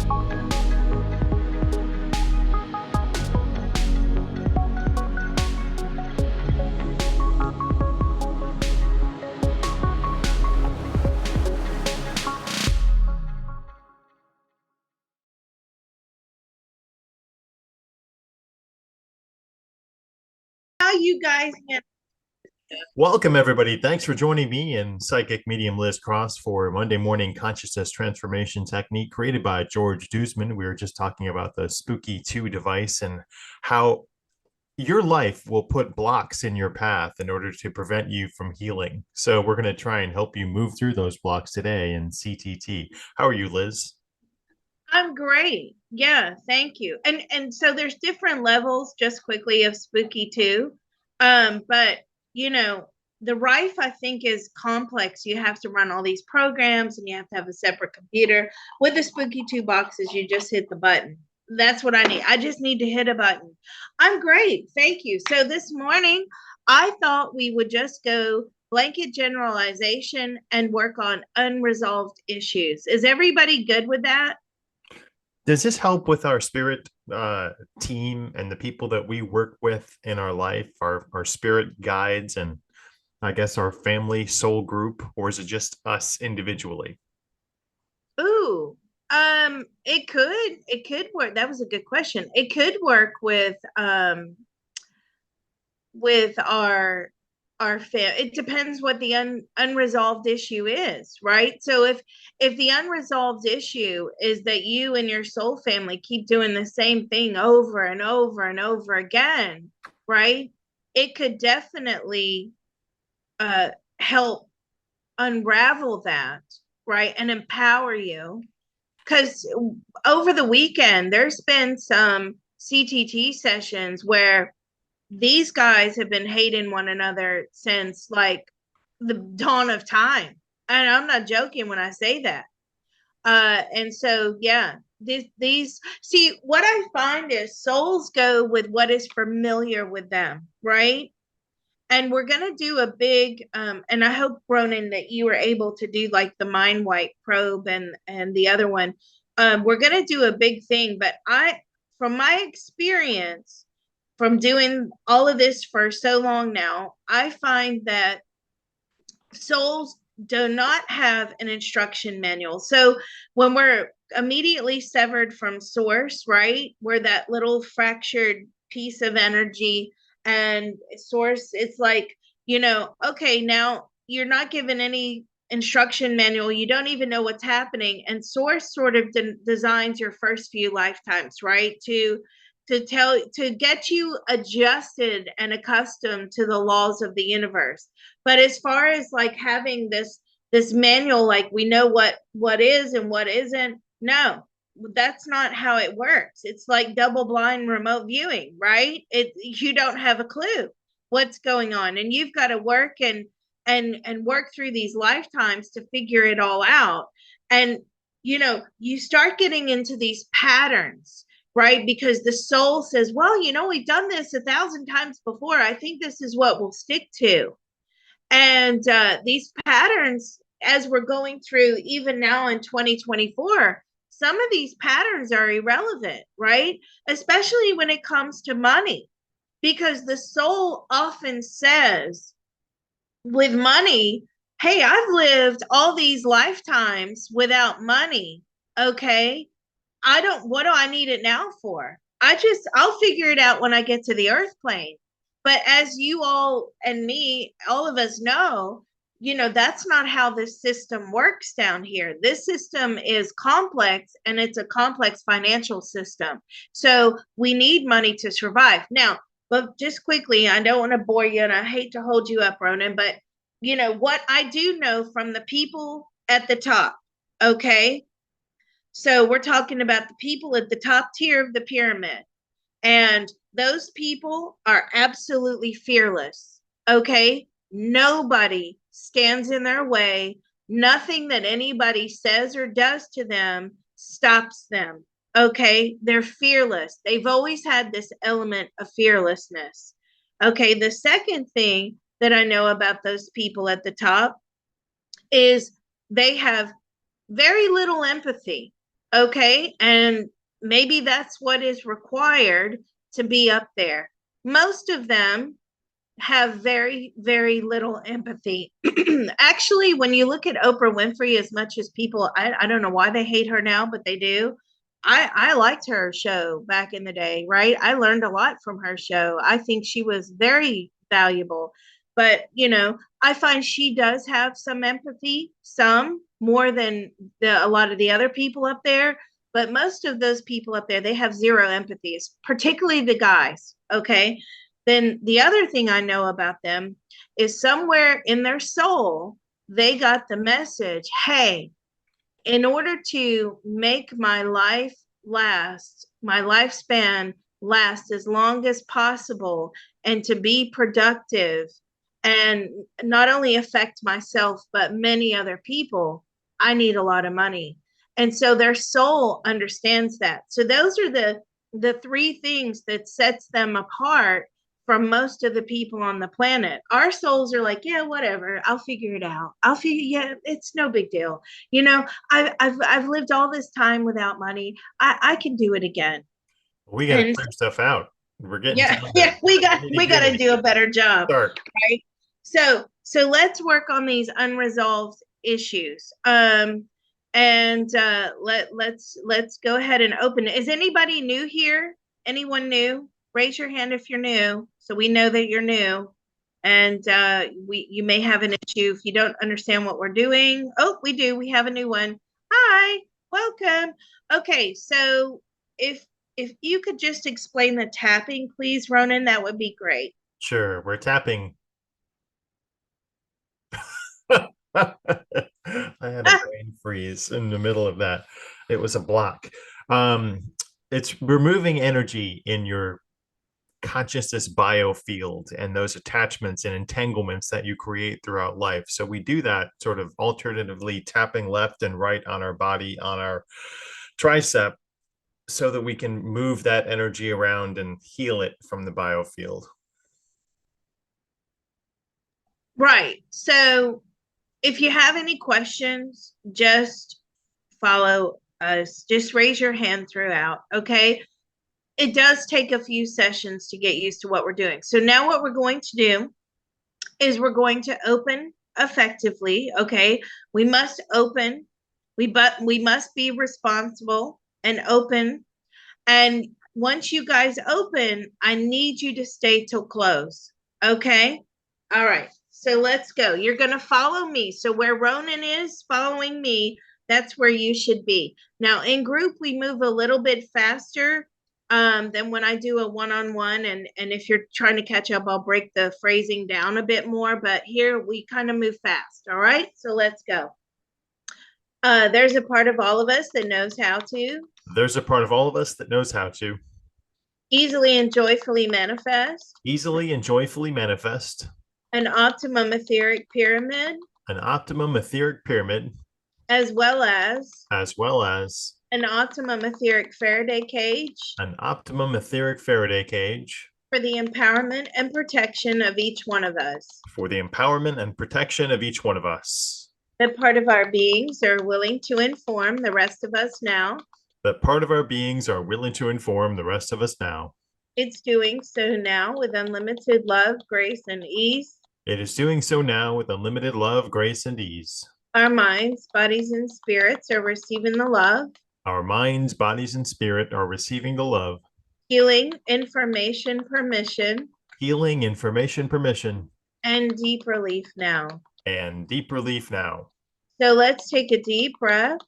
How you guys handle? Welcome, everybody. Thanks for joining me and psychic medium Liz Cross for Monday Morning Consciousness Transformation Technique created by George Duzman. We were just talking about the Spooky 2 device and how your life will put blocks in your path in order to prevent you from healing. So, we're going to try and help you move through those blocks today in CTT. How are you, Liz? I'm great. Yeah, thank you. And so there's different levels just quickly of spooky too. But you know, the Rife I think is complex. You have to run all these programs and you have to have a separate computer. With the spooky 2 boxes, you just hit the button. That's what I need. I just need to hit a button. I'm great. Thank you. So this morning I thought we would just go blanket generalization and work on unresolved issues. Is everybody good with that? Does this help with our spirit team and the people that we work with in our life, our spirit guides, and I guess our family soul group, or is it just us individually? Ooh, it could work. That was a good question. It could work with our it depends what the unresolved issue is, right? So if the unresolved issue is that you and your soul family keep doing the same thing over and over and over again, right? It could definitely help unravel that, right? And empower you. Because over the weekend, there's been some CTT sessions where these guys have been hating one another since like the dawn of time. And I'm not joking when I say that. And so, yeah, these see what I find is souls go with what is familiar with them, right? And we're going to do a big and I hope, Ronan, that you were able to do like the mind wipe probe and the other one. We're going to do a big thing, but I from my experience from doing all of this for so long now, I find that souls do not have an instruction manual. So when we're immediately severed from source, right, we're that little fractured piece of energy, and source, it's like, okay, now you're not given any instruction manual. You don't even know what's happening. And source sort of designs your first few lifetimes, right, to get you adjusted and accustomed to the laws of the universe. But as far as like having this manual, like we know what is and what isn't, no, that's not how it works. It's like double blind remote viewing, right? You don't have a clue what's going on, and you've got to work and work through these lifetimes to figure it all out. And you start getting into these patterns, right? Because the soul says, well, we've done this 1,000 times before. I think this is what we'll stick to. And these patterns, as we're going through, even now in 2024, some of these patterns are irrelevant, right? Especially when it comes to money, because the soul often says, with money, hey, I've lived all these lifetimes without money. Okay. What do I need it now for? I'll figure it out when I get to the earth plane. But as you all and me, all of us know, that's not how this system works down here. This system is complex, and it's a complex financial system. So we need money to survive. Now, but just quickly, I don't want to bore you and I hate to hold you up, Ronan, but what I do know from the people at the top, okay? So we're talking about the people at the top tier of the pyramid. And those people are absolutely fearless. Okay. Nobody stands in their way. Nothing that anybody says or does to them stops them. Okay. They're fearless. They've always had this element of fearlessness. Okay. The second thing that I know about those people at the top is they have very little empathy. Okay. And maybe that's what is required to be up there. Most of them have very, very little empathy. Actually, when you look at Oprah Winfrey, as much as people, I don't know why they hate her now, but they do. I liked her show back in the day, right? I learned a lot from her show. I think she was very valuable. But, I find she does have some empathy, some more than a lot of the other people up there. But most of those people up there, they have zero empathies, particularly the guys. Okay. Then the other thing I know about them is somewhere in their soul, they got the message, hey, in order to make my life last, my lifespan last as long as possible, and to be productive and not only affect myself, but many other people, I need a lot of money. And so their soul understands that. So those are the three things that sets them apart from most of the people on the planet. Our souls are like, yeah, whatever, I'll figure it out. Yeah, it's no big deal. I've lived all this time without money. I can do it again. We got to And clear stuff out. We're getting yeah, down to yeah, we got to nitty-gritty. do a better job, Start. right? So let's work on these unresolved issues. And let's go ahead and open it. Is anybody new here? Anyone new? Raise your hand if you're new, so we know that you're new. And you may have an issue if you don't understand what we're doing. Oh, we do. We have a new one. Hi, welcome. Okay, so if you could just explain the tapping, please, Ronan, that would be great. Sure, we're tapping. I had a brain freeze in the middle of that. It was a block. Um, it's removing energy in your consciousness biofield and those attachments and entanglements that you create throughout life. So we do that sort of alternatively, tapping left and right on our body, on our tricep, so that we can move that energy around and heal it from the biofield. Right. So if you have any questions, just follow us. Just raise your hand throughout. Okay. It does take a few sessions to get used to what we're doing. So now what we're going to do is we're going to open effectively. Okay. We must open. We must be responsible and open. And once you guys open, I need you to stay till close. Okay. All right. So let's go. You're going to follow me. So where Ronan is following me, that's where you should be. Now in group, we move a little bit faster than when I do a one-on-one. And if you're trying to catch up, I'll break the phrasing down a bit more. But here we kind of move fast. All right. So let's go. There's a part of all of us that knows how to There's a part of all of us that knows how to easily and joyfully manifest easily and joyfully manifest an optimum etheric pyramid, an optimum etheric pyramid, as well as as well as an optimum etheric Faraday cage an optimum etheric Faraday cage for the empowerment and protection of each one of us. for the empowerment and protection of each one of us. That part of our beings are willing to inform the rest of us now. That part of our beings are willing to inform the rest of us now. It's doing so now with unlimited love, grace, and ease. It is doing so now with unlimited love, grace, and ease. Our minds, bodies, and spirits are receiving the love. Our minds, bodies, and spirit are receiving the love. Healing, information, permission. Healing, information, permission. And deep relief now. And deep relief now. So let's take a deep breath.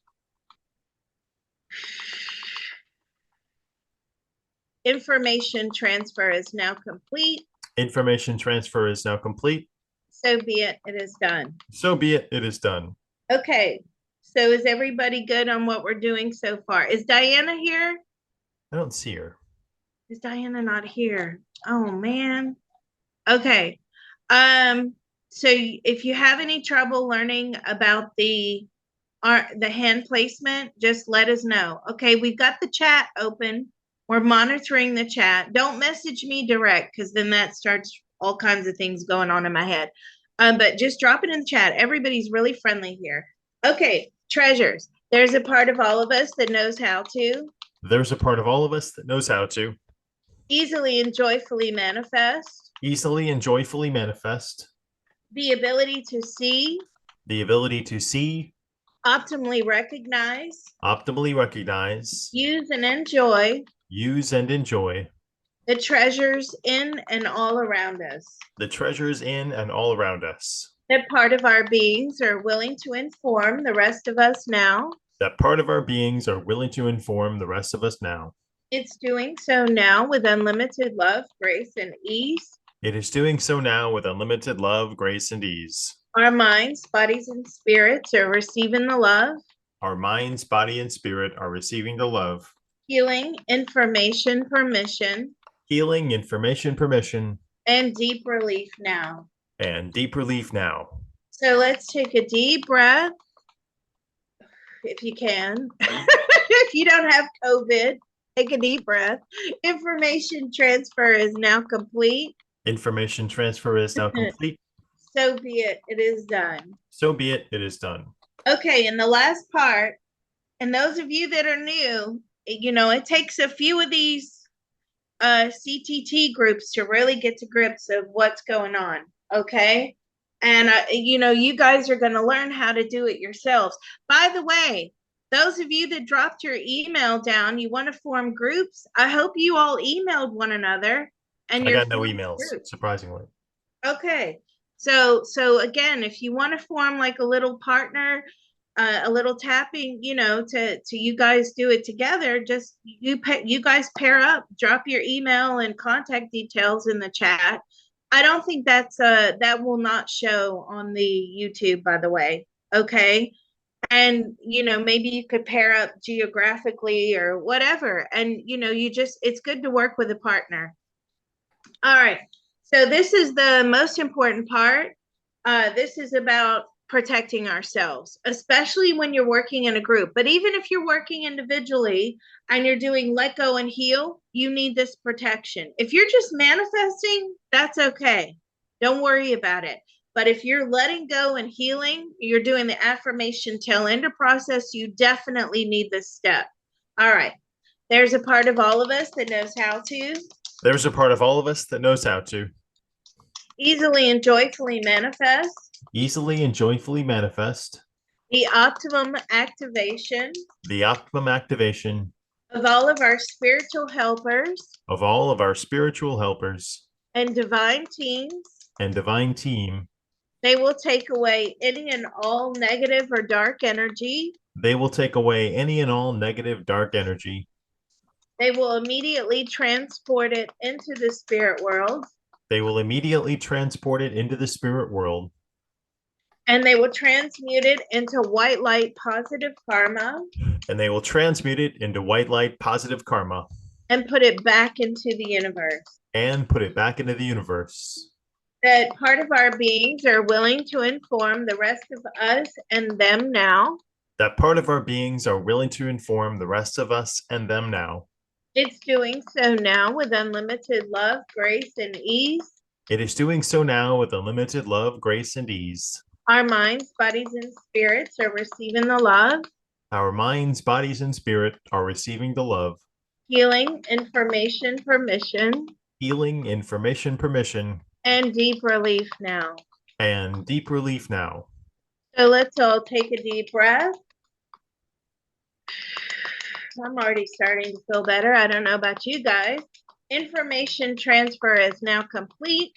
Information transfer is now complete. Information transfer is now complete. So be it. It is done. So be it. It is done. Okay. So is everybody good on what we're doing so far? Is Diana here? I don't see her. Is Diana not here? Oh man. Okay. So if you have any trouble learning about the hand placement, just let us know. Okay, we've got the chat open. We're monitoring the chat. Don't message me direct, because then that starts all kinds of things going on in my head. But just drop it in the chat. Everybody's really friendly here. Okay, treasures. There's a part of all of us that knows how to There's a part of all of us that knows how to easily and joyfully manifest easily and joyfully manifest the ability to see, the ability to see, optimally recognize, optimally recognize, use, and enjoy use, and enjoy the treasures in and all around us. the treasures in and all around us. That part of our beings are willing to inform the rest of us now. That part of our beings are willing to inform the rest of us now. It's doing so now with unlimited love, grace, and ease. It is doing so now with unlimited love, grace, and ease. Our minds, bodies, and spirits are receiving the love, Our minds, body, and spirit are receiving the love, healing, information, permission, healing, information, permission, and deep relief now. and deep relief now. So let's take a deep breath, if you can. If you don't have COVID, take a deep breath. Information transfer is now complete. Information transfer is now complete. So be it. It is done. So be it. It is done. Okay, and the last part, and those of you that are new, it takes a few of these CTT groups to really get to grips of what's going on. Okay. And, you guys are going to learn how to do it yourselves. By the way, those of you that dropped your email down, you want to form groups. I hope you all emailed one another. And I got no emails, surprisingly. Okay. So again, if you want to form like a little partner, a little tapping, to you guys do it together, just you guys pair up, drop your email and contact details in the chat. I don't think that will not show on the YouTube, by the way. Okay. And maybe you could pair up geographically or whatever. And it's good to work with a partner. All right. So this is the most important part. This is about protecting ourselves, especially when you're working in a group. But even if you're working individually and you're doing let go and heal, you need this protection. If you're just manifesting, that's okay. Don't worry about it. But if you're letting go and healing, you're doing the affirmation tail ender process, you definitely need this step. All right. There's a part of all of us that knows how to. There's a part of all of us that knows how to easily and joyfully manifest easily and joyfully manifest the optimum activation of all of our spiritual helpers of all of our spiritual helpers and divine teams. They will take away any and all negative or dark energy. They will take away any and all negative, dark energy. They will immediately transport it into the spirit world. They will immediately transport it into the spirit world. And they will transmute it into white light positive karma. And they will transmute it into white light positive karma. And put it back into the universe. And put it back into the universe. That part of our beings are willing to inform the rest of us and them now. That part of our beings are willing to inform the rest of us and them now. It's doing so now with unlimited love, grace, and ease. It is doing so now with unlimited love, grace, and ease. Our minds, bodies, and spirits are receiving the love. Our minds, bodies, and spirit are receiving the love. Healing, information, permission. Healing, information, permission. And deep relief now. And deep relief now. So let's all take a deep breath. I'm already starting to feel better. I don't know about you guys. Information transfer is now complete.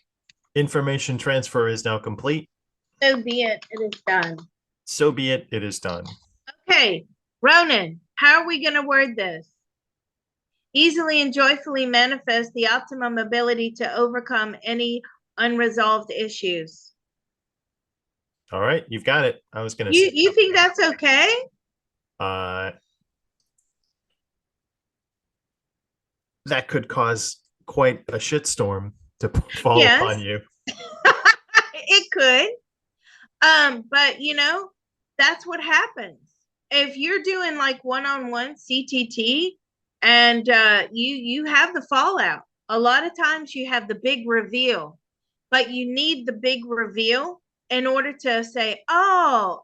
Information transfer is now complete. So be it. It is done. So be it. It is done. Okay, Ronan, how are we going to word this? Easily and joyfully manifest the optimum ability to overcome any unresolved issues. All right, you've got it. I was going to say. You think that's okay? That could cause quite a shitstorm to fall upon you. It could. But that's what happens. If you're doing like one-on-one CTT and you have the fallout, a lot of times you have the big reveal, but you need the big reveal in order to say, oh,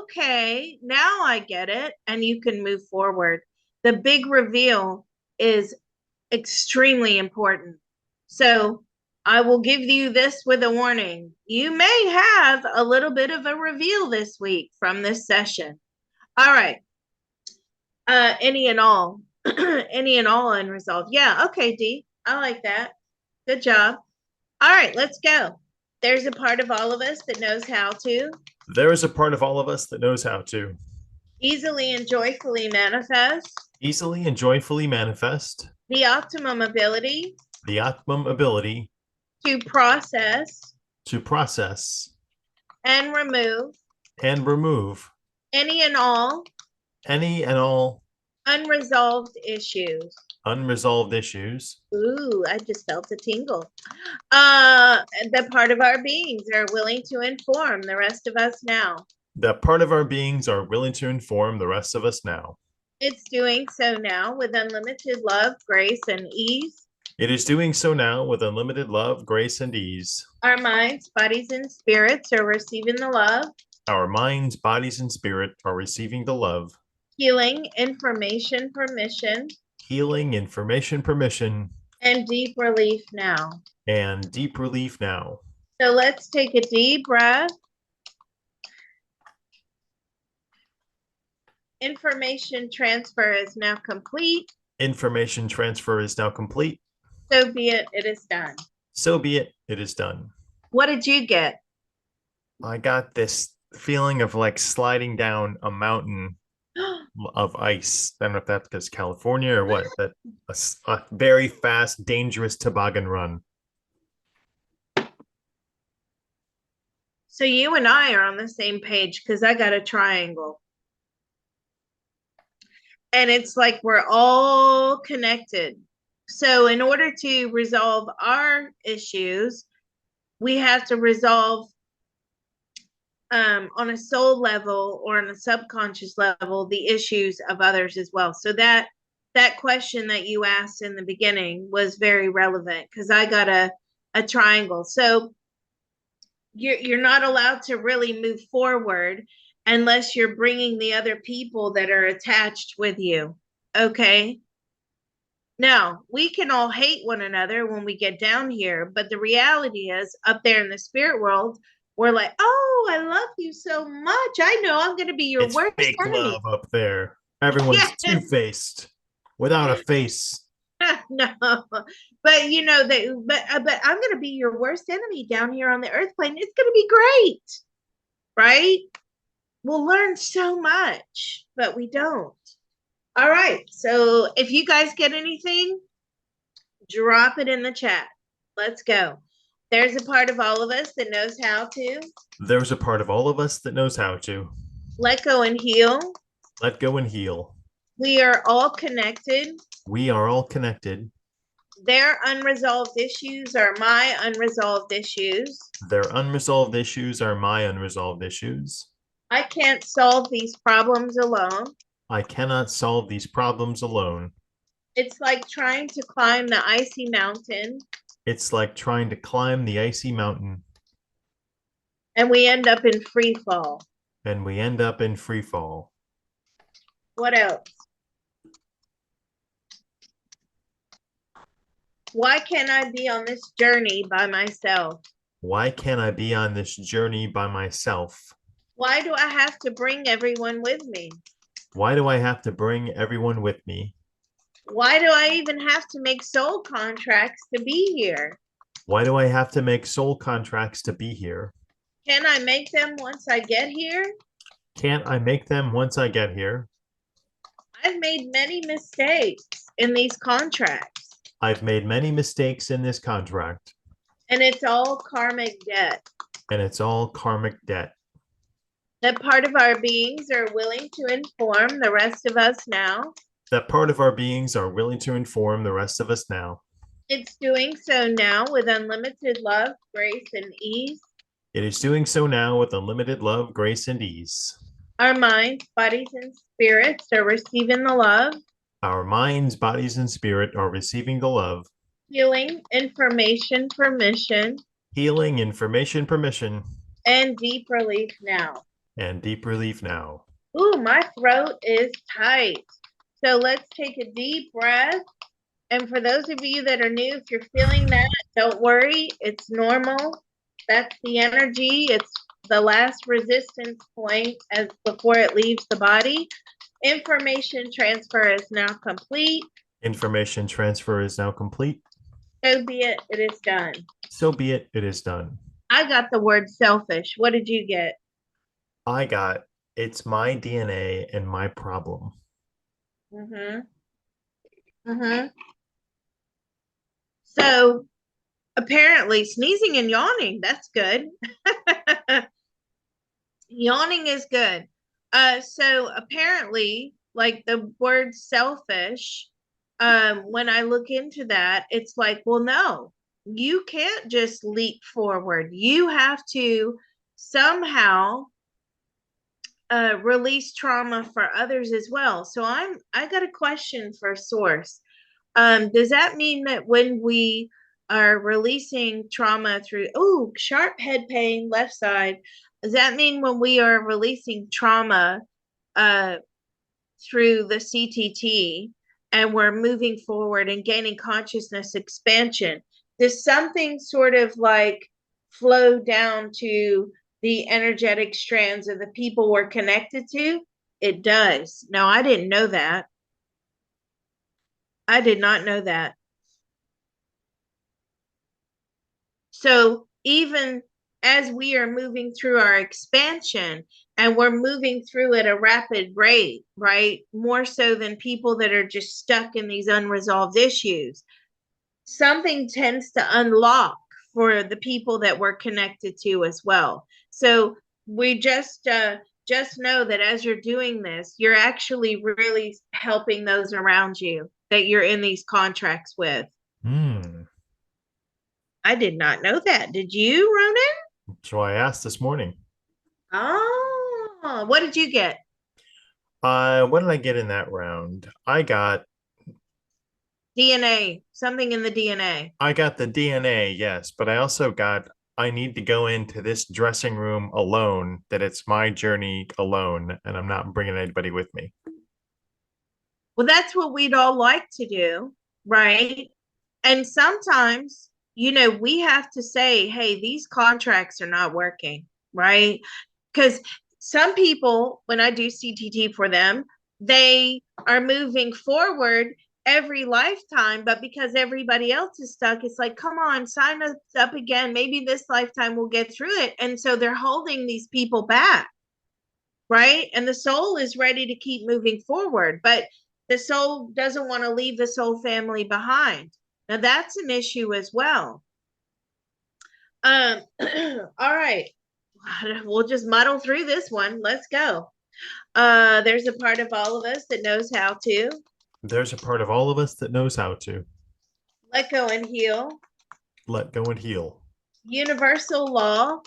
okay, now I get it, and you can move forward. The big reveal is extremely important. So I will give you this with a warning. You may have a little bit of a reveal this week from this session. All right. Any and all, any and all unresolved. Yeah. Okay, D. I like that. Good job. All right, let's go. There's a part of all of us that knows how to There is a part of all of us that knows how to easily and joyfully manifest easily and joyfully manifest the optimum ability the optimum ability to process to process and remove and remove any and all any and all unresolved issues. unresolved issues. Ooh, I just felt a tingle. The part of our beings are willing to inform the rest of us now. That part of our beings are willing to inform the rest of us now. It's doing so now with unlimited love, grace, and ease. It is doing so now with unlimited love, grace, and ease. Our minds, bodies, and spirits are receiving the love, Our minds, bodies, and spirit are receiving the love, healing, information, permission, healing, information, permission, and deep relief now. and deep relief now. So let's take a deep breath. Information transfer is now complete. Information transfer is now complete. So be it, it is done. So be it, it is done. What did you get? I got this feeling of like sliding down a mountain of ice. I don't know if that's because California or what, but a very fast, dangerous toboggan run. So you and I are on the same page because I got a triangle. And it's like we're all connected. So in order to resolve our issues, we have to resolve on a soul level or on a subconscious level the issues of others as well. So that question that you asked in the beginning was very relevant because I got a triangle. So you're not allowed to really move forward unless you're bringing the other people that are attached with you. Okay. Now, we can all hate one another when we get down here, but the reality is up there in the spirit world, we're like, oh, I love you so much. I know I'm going to be your It's worst fake enemy. love up there. Everyone's two-faced without a face. No, but you know but I'm going to be your worst enemy down here on the earth plane. It's going to be great, right? We'll learn so much, but we don't. All right. So if you guys get anything, drop it in the chat. Let's go. There's a part of all of us that knows how to There's a part of all of us that knows how to let go and heal. let go and heal. We are all connected. We are all connected. Their unresolved issues are my unresolved issues. Their unresolved issues are my unresolved issues. I can't solve these problems alone. I cannot solve these problems alone. It's like trying to climb the icy mountain. It's like trying to climb the icy mountain. And we end up in free fall. And we end up in free fall. What else? Why can't I be on this journey by myself? Why can't I be on this journey by myself? Why do I have to bring everyone with me? Why do I have to bring everyone with me? Why do I even have to make soul contracts to be here? Why do I have to make soul contracts to be here? Can I make them once I get here? Can't I make them once I get here? I've made many mistakes in these contracts. I've made many mistakes in this contract. And it's all karmic debt. And it's all karmic debt. That part of our beings are willing to inform the rest of us now. That part of our beings are willing to inform the rest of us now. It's doing so now with unlimited love, grace, and ease. It is doing so now with unlimited love, grace, and ease. Our minds, bodies, and spirits are receiving the love. Our minds, bodies, and spirit are receiving the love. Healing, information, permission. Healing, information, permission. And deep relief now. And deep relief now. Ooh, my throat is tight. So let's take a deep breath. And for those of you that are new, if you're feeling that, don't worry. It's normal. That's the energy. It's the last resistance point as before it leaves the body. Information transfer is now complete. Information transfer is now complete. So be it. It is done. So be it. It is done. I got the word selfish. What did you get? I got it's my DNA and my problem. Mm-hmm. Mm-hmm. So apparently sneezing and yawning, that's good. Yawning is good. So apparently, like the word selfish, when I look into that, it's like, well, no, you can't just leap forward. You have to somehow release trauma for others as well. So I got a question for Source. Does that mean that when we are releasing trauma through, oh, sharp head pain, left side, does that mean when we are releasing trauma uh, through the CTT and we're moving forward and gaining consciousness expansion, does something sort of like flow down to the energetic strands of the people we're connected to? It does. No, I didn't know that. I did not know that. So even as we are moving through our expansion and we're moving through at a rapid rate, right? More so than people that are just stuck in these unresolved issues, something tends to unlock for the people that we're connected to as well. So we just know that as you're doing this, you're actually really helping those around you that you're in these contracts with. Hmm. I did not know that. Did you, Ronan? So I asked this morning. Oh, what did you get? What did I get in that round? DNA, something in the DNA. I got the DNA, yes, but I also got I need to go into this dressing room alone, that it's my journey alone, and I'm not bringing anybody with me. Well, that's what we'd all like to do, right? And sometimes, we have to say, hey, these contracts are not working, right? Because some people, when I do CTT for them, they are moving forward every lifetime, but because everybody else is stuck, it's like, come on, sign us up again. Maybe this lifetime we'll get through it. And so they're holding these people back, right? And the soul is ready to keep moving forward, but the soul doesn't want to leave the soul family behind. Now that's an issue as well. All right. We'll just muddle through this one. Let's go. There's a part of all of us that knows how to There's a part of all of us that knows how to let go and heal. let go and heal. Universal law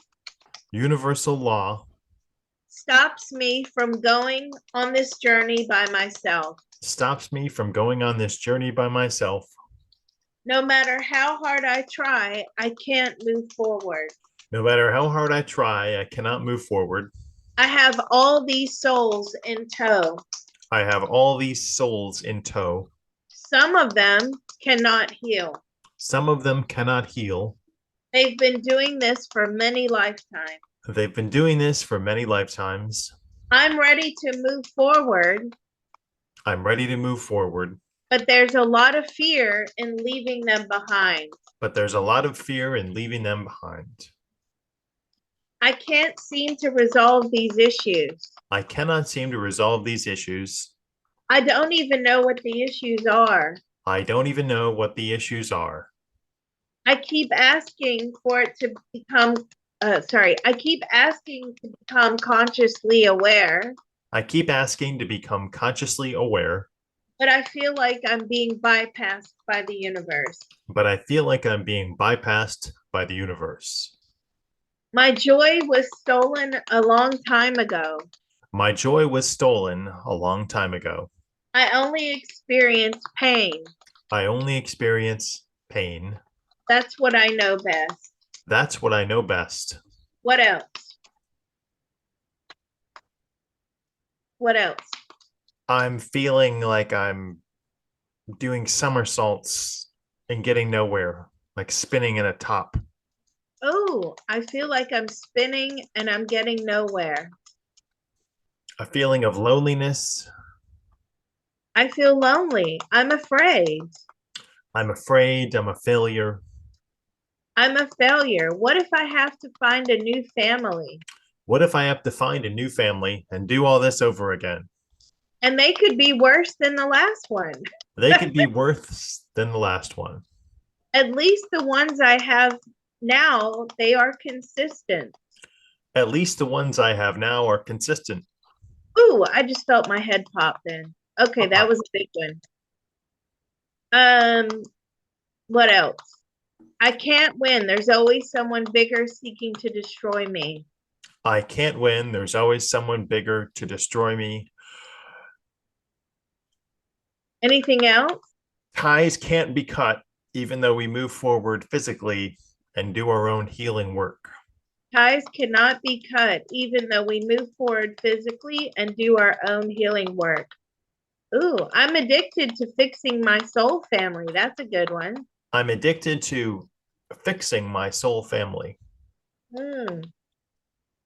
Universal law stops me from going on this journey by myself. stops me from going on this journey by myself. No matter how hard I try, I can't move forward. No matter how hard I try, I cannot move forward. I have all these souls in tow. I have all these souls in tow. Some of them cannot heal. Some of them cannot heal. They've been doing this for many lifetimes. They've been doing this for many lifetimes. I'm ready to move forward, I'm ready to move forward, but there's a lot of fear in leaving them behind. but there's a lot of fear in leaving them behind. I can't seem to resolve these issues. I cannot seem to resolve these issues. I don't even know what the issues are. I don't even know what the issues are. I keep asking for it to become, I keep asking to become consciously aware, I keep asking to become consciously aware, but I feel like I'm being bypassed by the universe. but I feel like I'm being bypassed by the universe. My joy was stolen a long time ago. My joy was stolen a long time ago. I only experience pain. I only experience pain. That's what I know best. That's what I know best. What else? What else? I'm feeling like I'm doing somersaults and getting nowhere, like spinning in a top. Oh, I feel like I'm spinning and I'm getting nowhere. A feeling of loneliness. I feel lonely. I'm afraid. I'm afraid I'm a failure. I'm a failure. What if I have to find a new family? What if I have to find a new family and do all this over again? And they could be worse than the last one. They could be worse than the last one. At least the ones I have now, they are consistent. At least the ones I have now are consistent. Ooh, I just felt my head pop then. Okay, that was a big one. Um, what else? I can't win. There's always someone bigger seeking to destroy me. I can't win. There's always someone bigger to destroy me. Anything else? Ties can't be cut, even though we move forward physically and do our own healing work. Ties cannot be cut, even though we move forward physically and do our own healing work. Ooh, I'm addicted to fixing my soul family. That's a good one. I'm addicted to fixing my soul family. Hmm.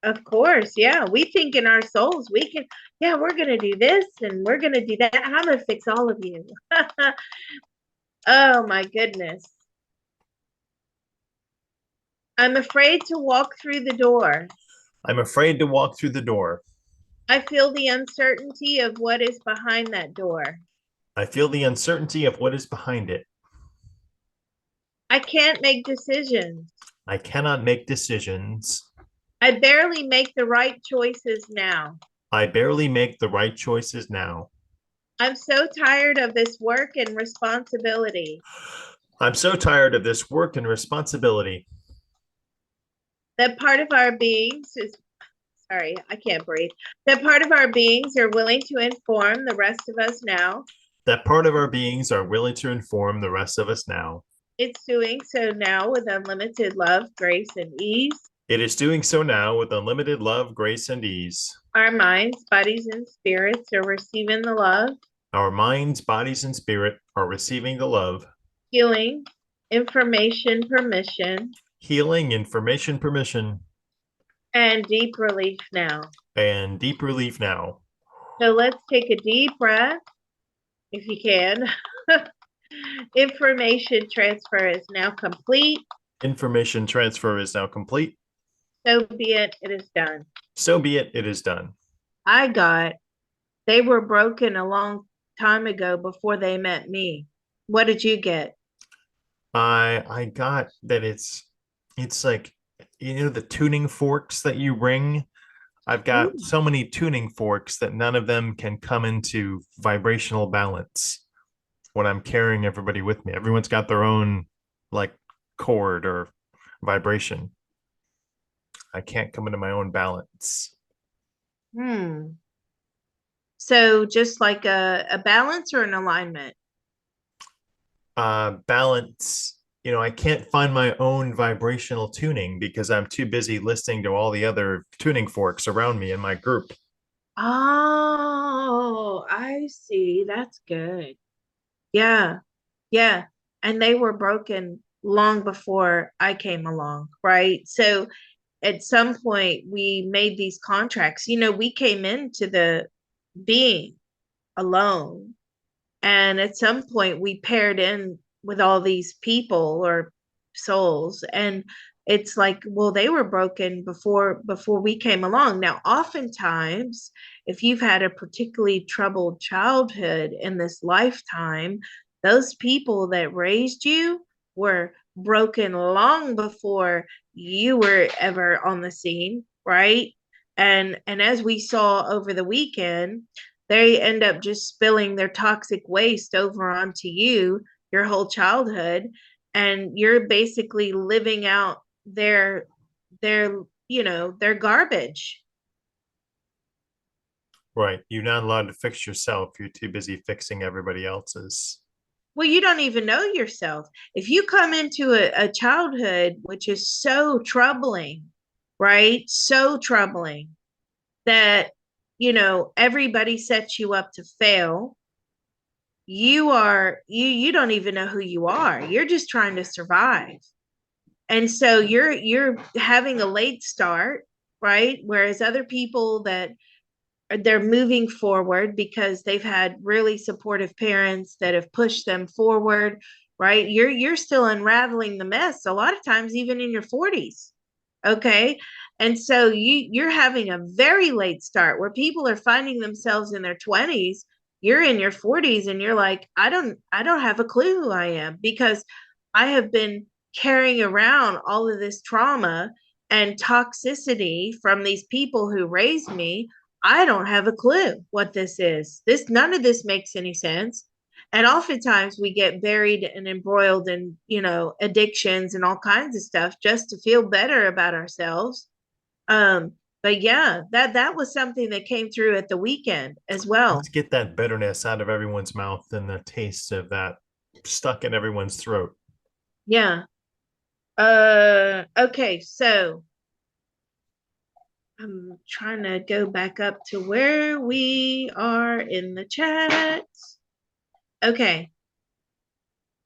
Of course, yeah. We think in our souls, we can, yeah, we're going to do this and we're going to do that. I'm going to fix all of you. Oh my goodness. I'm afraid to walk through the door. I'm afraid to walk through the door. I feel the uncertainty of what is behind that door. I feel the uncertainty of what is behind it. I can't make decisions. I cannot make decisions. I barely make the right choices now. I barely make the right choices now. I'm so tired of this work and responsibility. I'm so tired of this work and responsibility. That part of our beings is, sorry, I can't breathe. That part of our beings are willing to inform the rest of us now. That part of our beings are willing to inform the rest of us now. It's doing so now with unlimited love, grace, and ease. It is doing so now with unlimited love, grace, and ease. Our minds, bodies, and spirits are receiving the love, Our minds, bodies, and spirit are receiving the love, healing, information, permission, healing, information, permission, and deep relief now. and deep relief now. So let's take a deep breath, if you can. Information transfer is now complete. Information transfer is now complete. So be it, it is done. So be it, it is done. I got, they were broken a long time ago before they met me. What did you get? I got that it's like the tuning forks that you ring. I've got Ooh. so many tuning forks that none of them can come into vibrational balance when I'm carrying everybody with me. Everyone's got their own like chord or vibration. I can't come into my own balance. Hmm. So just like a balance or an alignment? Balance, I can't find my own vibrational tuning because I'm too busy listening to all the other tuning forks around me in my group. Oh, I see. That's good. Yeah. Yeah. And they were broken long before I came along, right? So at some point we made these contracts. We came into the being alone. And at some point we paired in with all these people or souls. And it's like, well, they were broken before we came along. Now, oftentimes, if you've had a particularly troubled childhood in this lifetime, those people that raised you were broken long before you were ever on the scene, right? And as we saw over the weekend, they end up just spilling their toxic waste over onto you your whole childhood, and you're basically living out their garbage. Right. You're not allowed to fix yourself. You're too busy fixing everybody else's. Well, you don't even know yourself. If you come into a childhood which is so troubling, right, so troubling, that everybody sets you up to fail. You don't even know who you are. You're just trying to survive. And so you're having a late start, right? Whereas other people that they're moving forward because they've had really supportive parents that have pushed them forward, right? You're still unraveling the mess a lot of times even in your 40s. Okay? And so you're having a very late start where people are finding themselves in their 20s. You're in your 40s and you're like, I don't have a clue who I am because I have been carrying around all of this trauma and toxicity from these people who raised me. I don't have a clue what this is. None of this makes any sense. And oftentimes we get buried and embroiled in, addictions and all kinds of stuff just to feel better about ourselves. Um, but yeah, that was something that came through at the weekend as well. Let's get that bitterness out of everyone's mouth and the taste of that stuck in everyone's throat. Yeah. Okay, so I'm trying to go back up to where we are in the chat. Okay.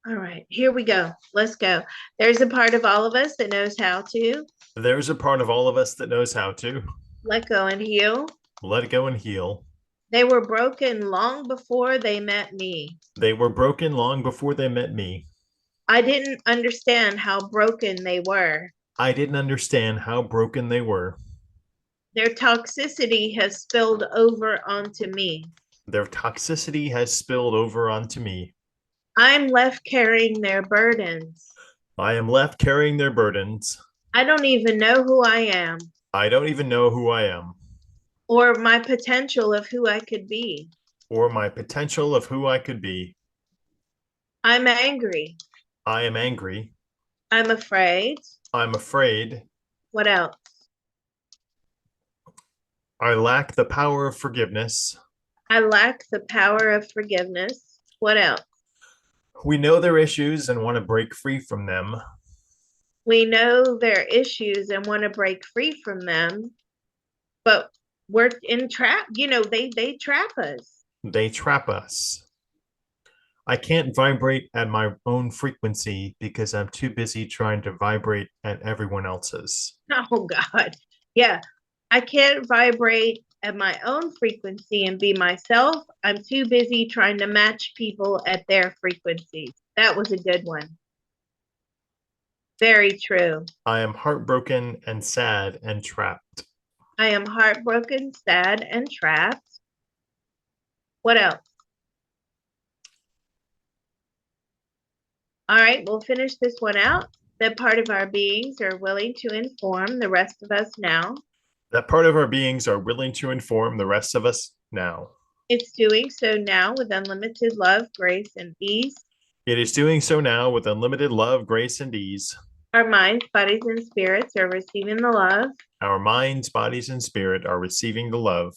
All right, here we go. Let's go. There's a part of all of us that knows how to There's a part of all of us that knows how to let go and heal. let it go and heal. They were broken long before they met me. They were broken long before they met me. I didn't understand how broken they were. I didn't understand how broken they were. Their toxicity has spilled over onto me. Their toxicity has spilled over onto me. I'm left carrying their burdens. I am left carrying their burdens. I don't even know who I am I don't even know who I am or my potential of who I could be. or my potential of who I could be. I'm angry. I am angry. I'm afraid. I'm afraid. What else? I lack the power of forgiveness. I lack the power of forgiveness. What else? We know their issues and want to break free from them. We know their issues and want to break free from them, but we're in trap. They trap us. They trap us. I can't vibrate at my own frequency because I'm too busy trying to vibrate at everyone else's. Oh God. Yeah. I can't vibrate at my own frequency and be myself. I'm too busy trying to match people at their frequencies. That was a good one. Very true. I am heartbroken and sad and trapped. I am heartbroken, sad, and trapped. What else? All right, we'll finish this one out. That part of our beings are willing to inform the rest of us now. That part of our beings are willing to inform the rest of us now. It's doing so now with unlimited love, grace, and ease. It is doing so now with unlimited love, grace, and ease. Our minds, bodies, and spirits are receiving the love. Our minds, bodies, and spirit are receiving the love.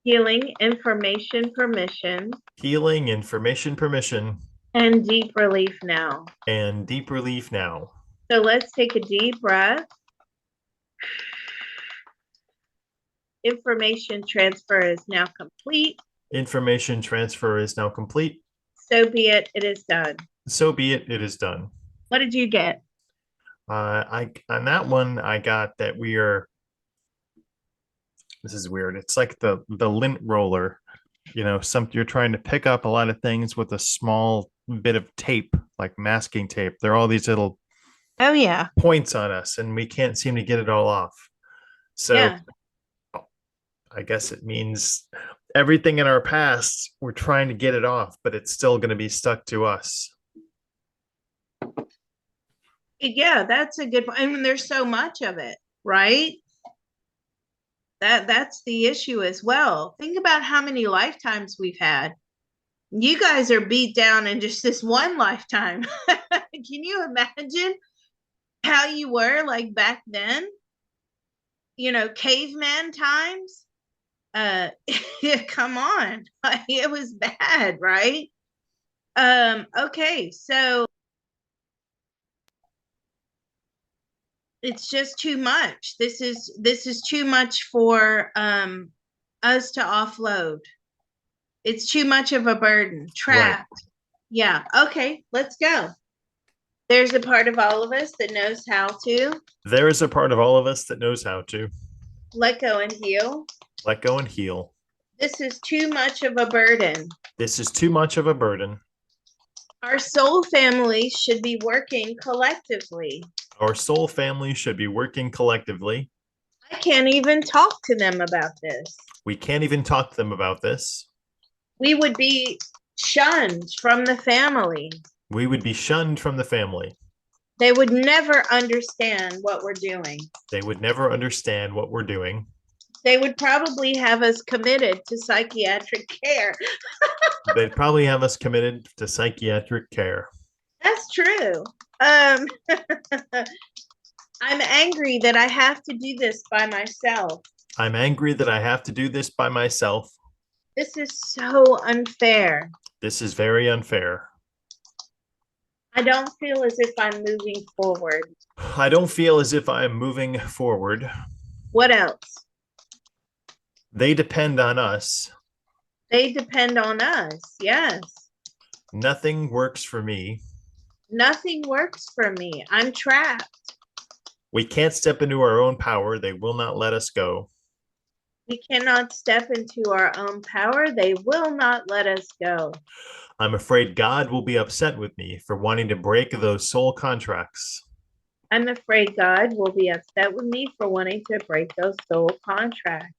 Healing, information, permission. Healing, information, permission. And deep relief now. And deep relief now. So let's take a deep breath. Information transfer is now complete. Information transfer is now complete. So be it, it is done. So be it, it is done. What did you get? I on that one I got that we are. This is weird. It's like the lint roller. You're trying to pick up a lot of things with a small bit of tape, like masking tape. There are all these little points on us, and we can't seem to get it all off. So yeah. I guess it means everything in our past, we're trying to get it off, but it's still going to be stuck to us. Yeah, that's a good point. I mean, there's so much of it, right? That's the issue as well. Think about how many lifetimes we've had. You guys are beat down in just this one lifetime. Can you imagine how you were like back then? Caveman times. Come on. It was bad, right? Okay, so it's just too much. This is too much for us to offload. It's too much of a burden. Right. Trapped. Yeah. Okay, let's go. There's a part of all of us that knows how to There is a part of all of us that knows how to let go and heal. let go and heal. This is too much of a burden. This is too much of a burden. Our soul family should be working collectively. Our soul family should be working collectively. I can't even talk to them about this. We can't even talk to them about this. We would be shunned from the family. We would be shunned from the family. They would never understand what we're doing. They would never understand what we're doing. They would probably have us committed to psychiatric care. They'd probably have us committed to psychiatric care. That's true. I'm angry that I have to do this by myself. I'm angry that I have to do this by myself. This is so unfair. This is very unfair. I don't feel as if I'm moving forward. I don't feel as if I am moving forward. What else? They depend on us. They depend on us. Yes. Nothing works for me. Nothing works for me. I'm trapped. We can't step into our own power. They will not let us go. We cannot step into our own power. They will not let us go. I'm afraid God will be upset with me for wanting to break those soul contracts. I'm afraid God will be upset with me for wanting to break those soul contracts.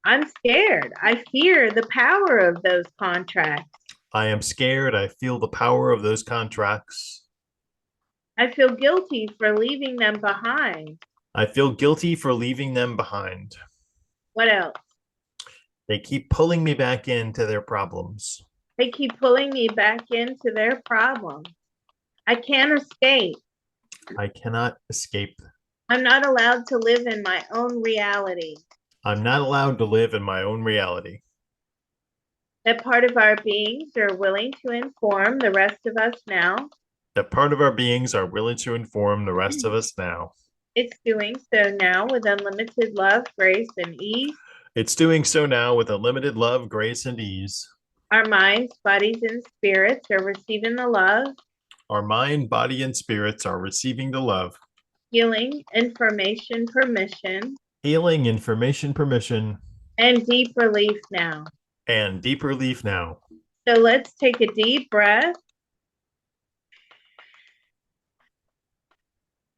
I'm scared. I fear the power of those contracts. I am scared. I feel the power of those contracts. I feel guilty for leaving them behind. I feel guilty for leaving them behind. What else? They keep pulling me back into their problems. They keep pulling me back into their problems. I can't escape. I cannot escape. I'm not allowed to live in my own reality. I'm not allowed to live in my own reality. That part of our beings are willing to inform the rest of us now. That part of our beings are willing to inform the rest of us now. It's doing so now with unlimited love, grace, and ease. It's doing so now with unlimited love, grace, and ease. Our minds, bodies, and spirits are receiving the love. Our mind, body, and spirits are receiving the love. Healing, information, permission. Healing, information, permission. And deep relief now. And deep relief now. So let's take a deep breath.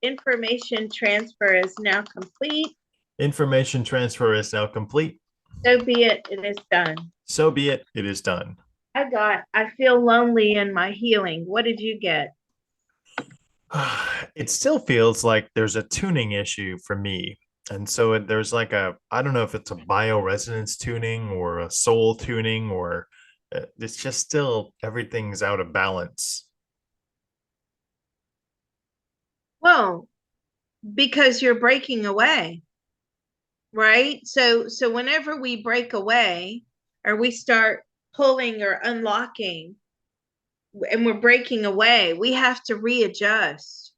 Information transfer is now complete. Information transfer is now complete. So be it, it is done. So be it, it is done. I feel lonely in my healing. What did you get? It still feels like there's a tuning issue for me. And so there's like I don't know if it's a bioresonance tuning or a soul tuning, or it's just still everything's out of balance. Well, because you're breaking away, right? So whenever we break away or we start pulling or unlocking and we're breaking away, we have to readjust,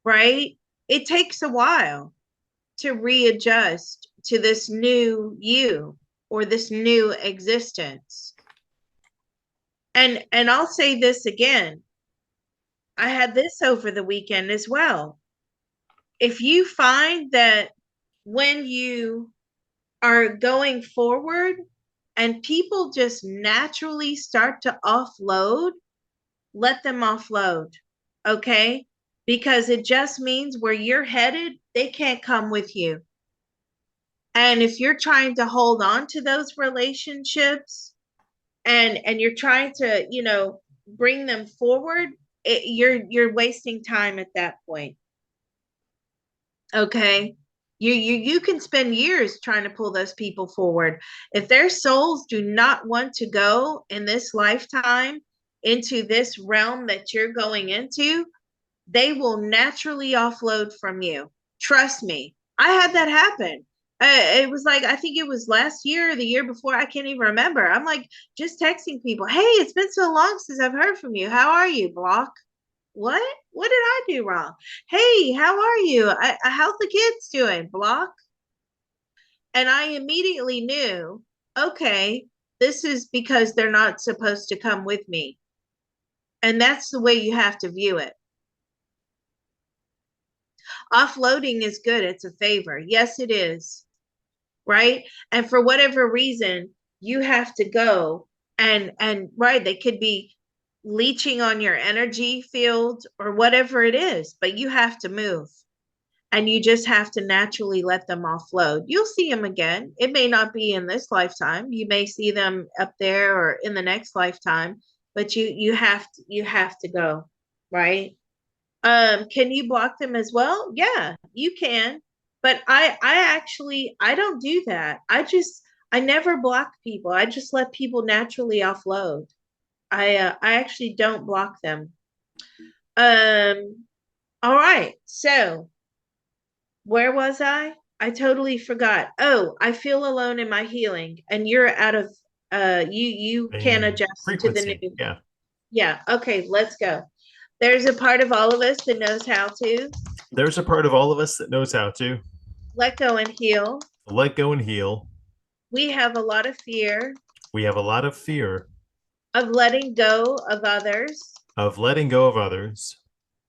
right? It takes a while to readjust to this new you or this new existence. And I'll say this again. I had this over the weekend as well. If you find that when you are going forward and people just naturally start to offload, let them offload, okay? Because it just means where you're headed, they can't come with you. And if you're trying to hold on to those relationships and you're trying to, bring them forward, you're wasting time at that point. Okay? You can spend years trying to pull those people forward. If their souls do not want to go in this lifetime into this realm that you're going into, they will naturally offload from you. Trust me. I had that happen. It was like, I think it was last year or the year before. I can't even remember. I'm like just texting people. Hey, it's been so long since I've heard from you. How are you? Block. What? What did I do wrong? Hey, how are you? How's the kids doing? Block. And I immediately knew, okay, this is because they're not supposed to come with me. And that's the way you have to view it. Offloading is good, it's a favor. Yes, it is. Right? And for whatever reason, you have to go and right, they could be leeching on your energy field or whatever it is, but you have to move. And you just have to naturally let them offload. You'll see them again. It may not be in this lifetime. You may see them up there or in the next lifetime, but you have to go, right? Can you block them as well? Yeah, you can. But I don't do that. I never block people. I just let people naturally offload. I actually don't block them. All right. So where was I? I totally forgot. Oh, I feel alone in my healing, and you're out of you can't And adjust to the frequency. new. Yeah. Yeah, okay, let's go. There's a part of all of us that knows how to There's a part of all of us that knows how to let go and heal. let go and heal. We have a lot of fear We have a lot of fear of letting go of others. of letting go of others.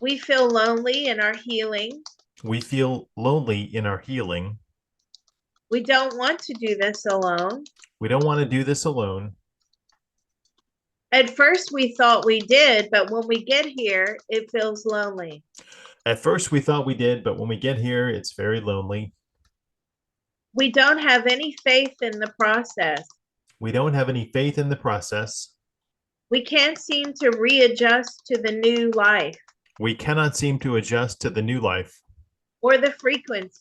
We feel lonely in our healing. We feel lonely in our healing. We don't want to do this alone. We don't want to do this alone. At first, we thought we did, but when we get here, it feels lonely. At first, we thought we did, but when we get here, it's very lonely. We don't have any faith in the process. We don't have any faith in the process. We can't seem to readjust to the new life We cannot seem to adjust to the new life or the frequency.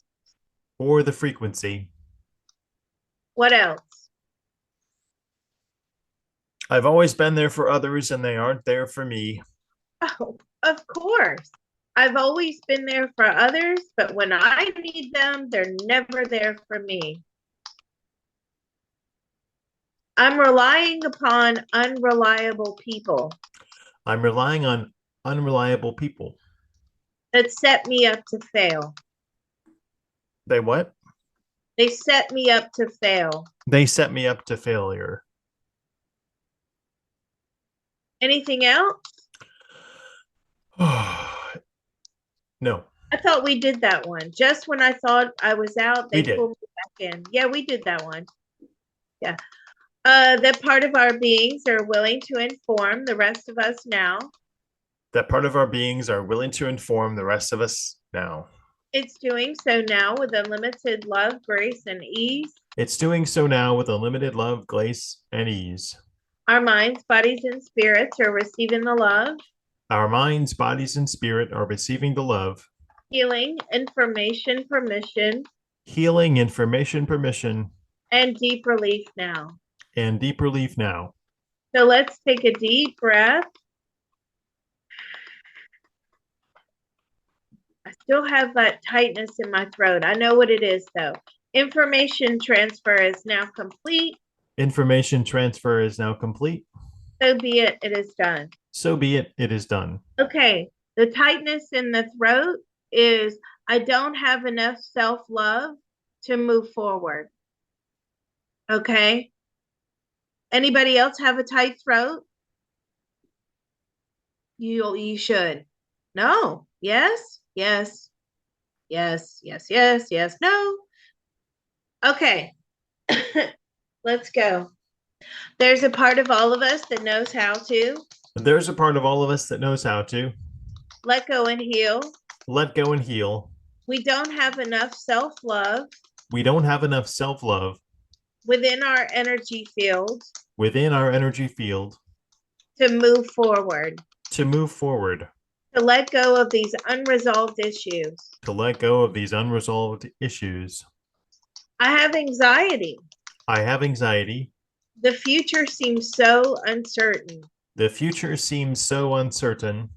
or the frequency. What else? I've always been there for others and they aren't there for me. Oh, of course. I've always been there for others, but when I need them, they're never there for me. I'm relying upon unreliable people I'm relying on unreliable people. that set me up to fail. They what? They set me up to fail. They set me up to failure. Anything else? No, I thought we did that one. Just when I thought I was out, we they did. pulled me back in. Yeah, we did that one. Yeah. That part of our beings are willing to inform the rest of us now. That part of our beings are willing to inform the rest of us now. It's doing so now with unlimited love, grace, and ease. It's doing so now with unlimited love, grace, and ease. Our minds, bodies, and spirits are receiving the love, Our minds, bodies, and spirit are receiving the love, healing, information, permission, healing, information, permission, and deep relief now. and deep relief now. So let's take a deep breath. I still have that tightness in my throat. I know what it is, though. Information transfer is now complete. Information transfer is now complete. So be it, it is done. So be it, it is done. Okay, the tightness in the throat is I don't have enough self-love to move forward. Okay. Anybody else have a tight throat? You should. No. Yes. Yes. Yes. Yes. Yes. Yes. No. Okay. Let's go. There's a part of all of us that knows how to There's a part of all of us that knows how to let go and heal. let go and heal. We don't have enough self-love We don't have enough self love within our energy field within our energy field to move forward, to move forward, to let go of these unresolved issues. to let go of these unresolved issues. I have anxiety. I have anxiety. The future seems so uncertain. The future seems so uncertain.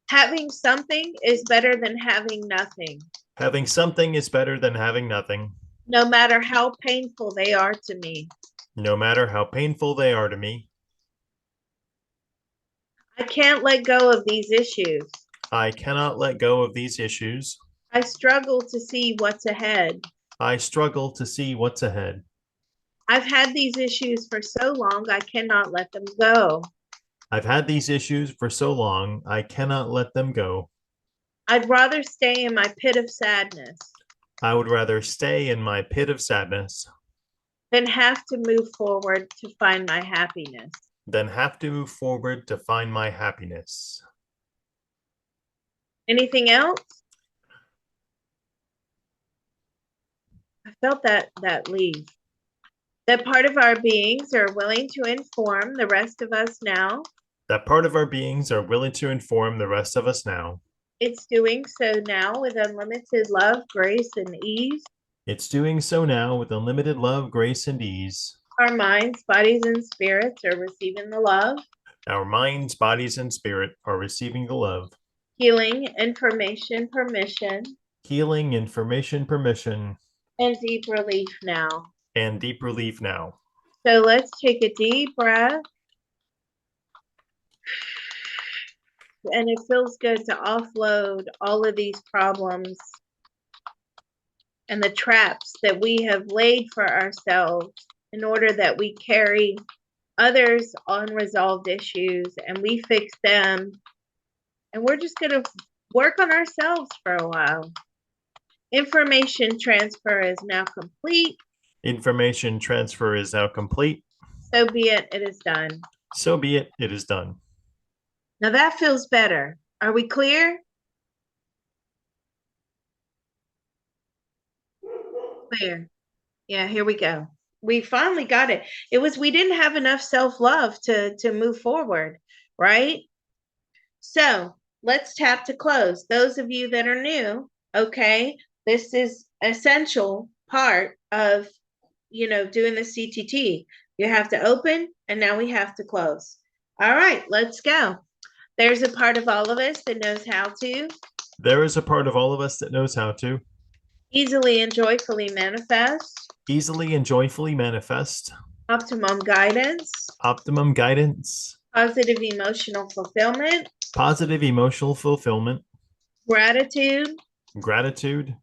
Having something is better than having nothing, Having something is better than having nothing, no matter how painful they are to me. no matter how painful they are to me. I can't let go of these issues. I cannot let go of these issues. I struggle to see what's ahead. I struggle to see what's ahead. I've had these issues for so long, I cannot let them go. I've had these issues for so long, I cannot let them go. I'd rather stay in my pit of sadness I would rather stay in my pit of sadness than have to move forward to find my happiness. than have to move forward to find my happiness. Anything else? I felt that leave. That part of our beings are willing to inform the rest of us now. That part of our beings are willing to inform the rest of us now. It's doing so now with unlimited love, grace, and ease. It's doing so now with unlimited love, grace, and ease. Our minds, bodies, and spirits are receiving the love, Our minds, bodies, and spirit are receiving the love. healing, information, permission, Healing, information, permission, and deep relief now. and deep relief now. So let's take a deep breath. And it feels good to offload all of these problems and the traps that we have laid for ourselves in order that we carry others' unresolved issues and we fix them. And we're just going to work on ourselves for a while. Information transfer is now complete. Information transfer is now complete. So be it, it is done. So be it, it is done. Now that feels better. Are we clear? Clear. Yeah, here we go. We finally got it. We didn't have enough self-love to move forward, right? So let's tap to close. Those of you that are new, okay, this is essential part of, doing the CTT. You have to open and now we have to close. All right, let's go. There's a part of all of us that knows how to. There is a part of all of us that knows how to Easily and joyfully manifest. Easily and joyfully manifest. Optimum guidance. Optimum guidance. Positive emotional fulfillment. Positive emotional fulfillment. Gratitude. Gratitude.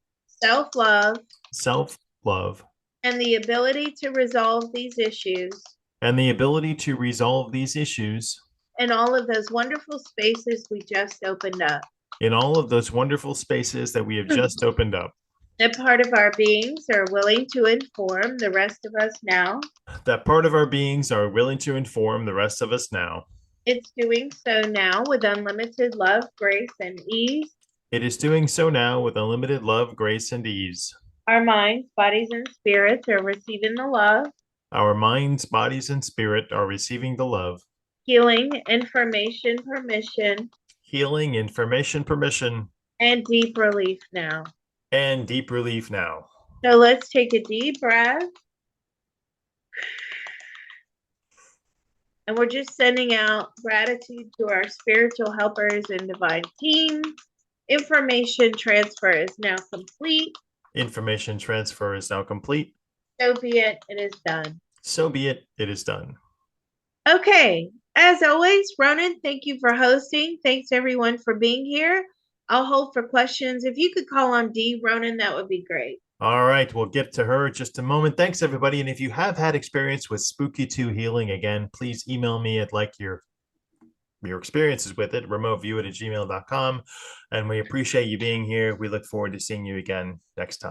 Self-love. Self-love. And the ability to resolve these issues. And the ability to resolve these issues. In all of those wonderful spaces we just opened up. In all of those wonderful spaces that we have just opened up. That part of our beings are willing to inform the rest of us now. That part of our beings are willing to inform the rest of us now. It's doing so now with unlimited love, grace, and ease. It is doing so now with unlimited love, grace, and ease. Our minds, bodies, and spirits are receiving the love. Our minds, bodies, and spirit are receiving the love. Healing, information, permission. Healing, information, permission. And deep relief now. And deep relief now. So let's take a deep breath. And we're just sending out gratitude to our spiritual helpers and divine team. Information transfer is now complete. Information transfer is now complete. So be it, it is done. So be it, it is done. Okay, as always, Ronan, thank you for hosting. Thanks everyone for being here. I'll hold for questions. If you could call on Dee, Ronan, that would be great. All right, we'll get to her in just a moment. Thanks, everybody. And if you have had experience with Spooky 2 healing, again, please email me at your experiences with it, remoteview@gmail.com. And we appreciate you being here. We look forward to seeing you again next time.